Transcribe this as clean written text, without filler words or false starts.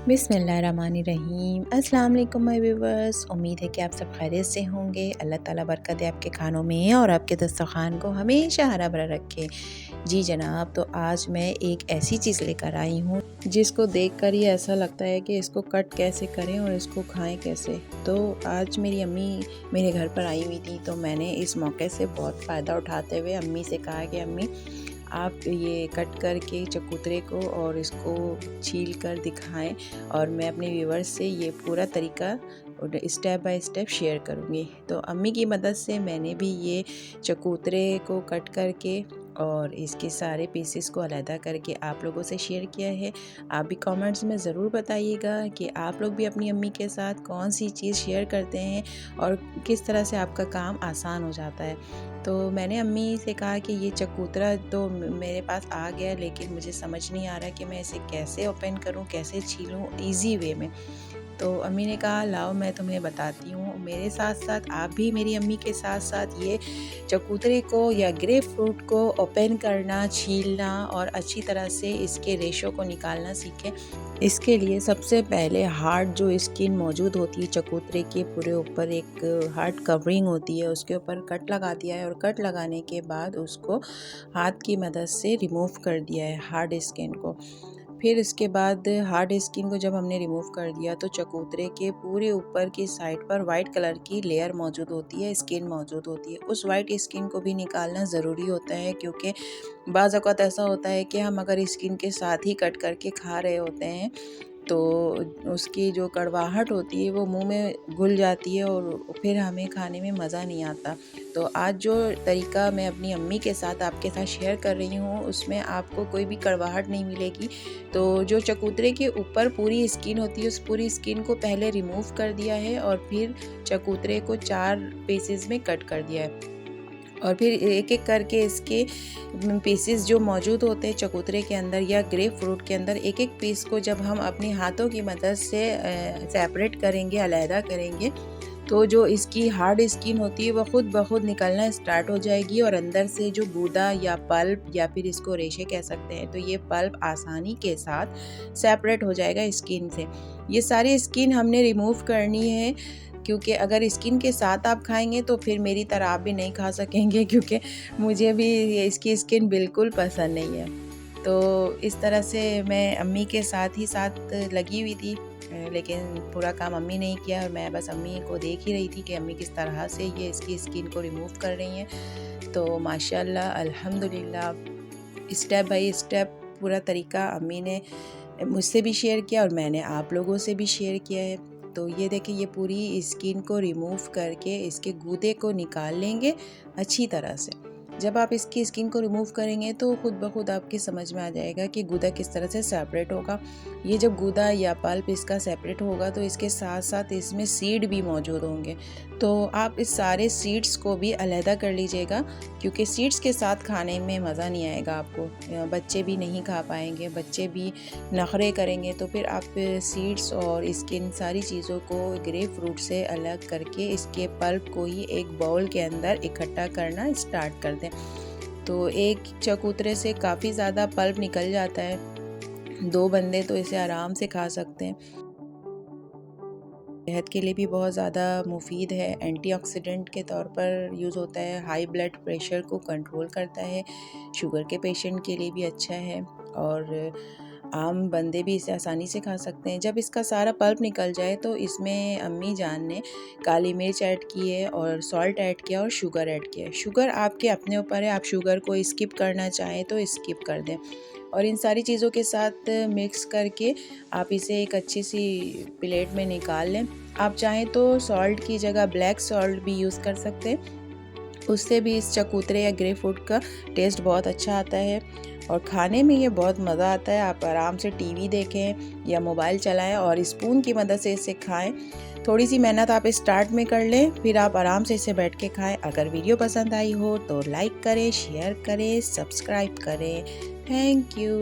बिस्मिल्लाहिर्रहमानिर्रहीम। अस्सलाम वालेकुम माय व्यूवर्स। उम्मीद है कि आप सब खैरियत से होंगे। अल्लाह ताला बरकत दे आपके खानों में और आपके दस्तरखान को हमेशा हरा भरा रखे। जी जनाब, तो आज मैं एक ऐसी चीज़ लेकर आई हूँ जिसको देखकर ही ऐसा लगता है कि इसको कट कैसे करें और इसको खाएं कैसे। तो आज मेरी अम्मी मेरे घर पर आई हुई थी, तो मैंने इस मौके से बहुत फ़ायदा उठाते हुए अम्मी से कहा कि अम्मी आप ये कट करके चकोतरे को और इसको छील कर दिखाएं और मैं अपने व्यूवर्स से ये पूरा तरीका स्टेप बाय स्टेप शेयर करूँगी। तो अम्मी की मदद से मैंने भी ये चकोतरे को कट करके और इसके सारे पीसेस को अलहदा करके आप लोगों से शेयर किया है। आप भी कमेंट्स में ज़रूर बताइएगा कि आप लोग भी अपनी अम्मी के साथ कौन सी चीज़ शेयर करते हैं और किस तरह से आपका काम आसान हो जाता है। तो मैंने अम्मी से कहा कि ये चकोतरा तो मेरे पास आ गया, लेकिन मुझे समझ नहीं आ रहा कि मैं इसे कैसे ओपन करूं, कैसे छीलूं ईज़ी वे में। तो अम्मी ने कहा लाओ मैं तुम्हें बताती हूँ। मेरे साथ साथ आप भी मेरी अम्मी के साथ साथ ये चकोतरे को या ग्रेप फ्रूट को ओपन करना, छीलना और अच्छी तरह से इसके रेशों को निकालना सीखें। इसके लिए सबसे पहले हार्ड जो स्किन मौजूद होती है चकोतरे के पूरे ऊपर एक हार्ड कवरिंग होती है, उसके ऊपर कट लगा दिया है और कट लगाने के बाद उसको हाथ की मदद से रिमूव कर दिया है हार्ड स्किन को। फिर इसके बाद हार्ड स्किन को जब हमने रिमूव कर दिया तो चकोतरे के पूरे ऊपर की साइड पर वाइट कलर की लेयर मौजूद होती है, स्किन मौजूद होती है। उस वाइट स्किन को भी निकालना ज़रूरी होता है, क्योंकि बाज़ औक़ात ऐसा होता है कि हम अगर स्किन के साथ ही कट करके खा रहे होते हैं तो उसकी जो कड़वाहट होती है वो मुंह में घुल जाती है और फिर हमें खाने में मज़ा नहीं आता। तो आज जो तरीका मैं अपनी अम्मी के साथ आपके साथ शेयर कर रही हूँ उसमें आपको कोई भी कड़वाहट नहीं मिलेगी। तो जो चकोतरे के ऊपर पूरी स्किन होती है उस पूरी स्किन को पहले रिमूव कर दिया है और फिर चकोतरे को 4 पीसेस में कट कर दिया है और फिर एक एक करके इसके पीसेस जो मौजूद होते हैं चकोतरे के अंदर या ग्रेप फ्रूट के अंदर, एक एक पीस को जब हम अपने हाथों की मदद से सेपरेट करेंगे, अलहदा करेंगे, तो जो इसकी हार्ड स्किन होती है वो खुद ब खुद निकलना स्टार्ट हो जाएगी और अंदर से जो गूदा या पल्प या फिर इसको रेशे कह सकते हैं, तो ये पल्प आसानी के साथ सेपरेट हो जाएगा स्किन से। ये सारी स्किन हमने रिमूव करनी है, क्योंकि अगर स्किन के साथ आप खाएंगे तो फिर मेरी तरह आप भी नहीं खा सकेंगे, क्योंकि मुझे भी इसकी स्किन बिल्कुल पसंद नहीं है। तो इस तरह से मैं अम्मी के साथ ही साथ लगी हुई थी, लेकिन पूरा काम अम्मी ने किया और मैं बस अम्मी को देख ही रही थी कि अम्मी किस तरह से ये इसकी स्किन को रिमूव कर रही हैं। तो माशाल्लाह अल्हम्दुलिल्लाह स्टेप बाय स्टेप पूरा तरीका अम्मी ने मुझसे भी शेयर किया और मैंने आप लोगों से भी शेयर किया है। तो ये देखिए, ये पूरी स्किन को रिमूव करके इसके गूदे को निकाल लेंगे अच्छी तरह से। जब आप इसकी स्किन को रिमूव करेंगे तो खुद ब खुद आपके समझ में आ जाएगा कि गूदा किस तरह से सेपरेट होगा। ये जब गूदा या पल्प इसका सेपरेट होगा तो इसके साथ साथ इसमें सीड भी मौजूद होंगे। तो आप इस सारे सीड्स को भी अलहदा कर लीजिएगा, क्योंकि सीड्स के साथ खाने में मज़ा नहीं आएगा आपको, बच्चे भी नहीं खा पाएंगे, बच्चे भी नखरे करेंगे। तो फिर आप सीड्स और इसके इन सारी चीज़ों को ग्रेप फ्रूट से अलग करके इसके पल्प को ही एक बाउल के अंदर इकट्ठा करना स्टार्ट कर दें। तो एक चकोतरे से काफ़ी ज़्यादा पल्प निकल जाता है, 2 बंदे तो इसे आराम से खा सकते हैं। सेहत के लिए भी बहुत ज़्यादा मुफीद है, एंटीऑक्सीडेंट के तौर पर यूज़ होता है, हाई ब्लड प्रेशर को कंट्रोल करता है, शुगर के पेशेंट के लिए भी अच्छा है और आम बंदे भी इसे आसानी से खा सकते हैं। जब इसका सारा पल्प निकल जाए तो इसमें अम्मी जान ने काली मिर्च ऐड की है और सॉल्ट ऐड किया और शुगर ऐड किया है। शुगर आपके अपने ऊपर है, आप शुगर को स्किप करना चाहें तो स्किप कर दें। और इन सारी चीज़ों के साथ मिक्स करके आप इसे एक अच्छी सी प्लेट में निकाल लें। आप चाहें तो सॉल्ट की जगह ब्लैक सॉल्ट भी यूज़ कर सकते हैं, उससे भी इस चकोतरे या ग्रेप फ्रूट का टेस्ट बहुत अच्छा आता है और खाने में ये बहुत मज़ा आता है। आप आराम से टीवी देखें या मोबाइल चलाएं और स्पून की मदद से इसे खाएं। थोड़ी सी मेहनत आप स्टार्ट में कर लें, फिर आप आराम से इसे बैठ के खाएं। अगर वीडियो पसंद आई हो तो लाइक करें, शेयर करें, सब्सक्राइब करें। Thank you.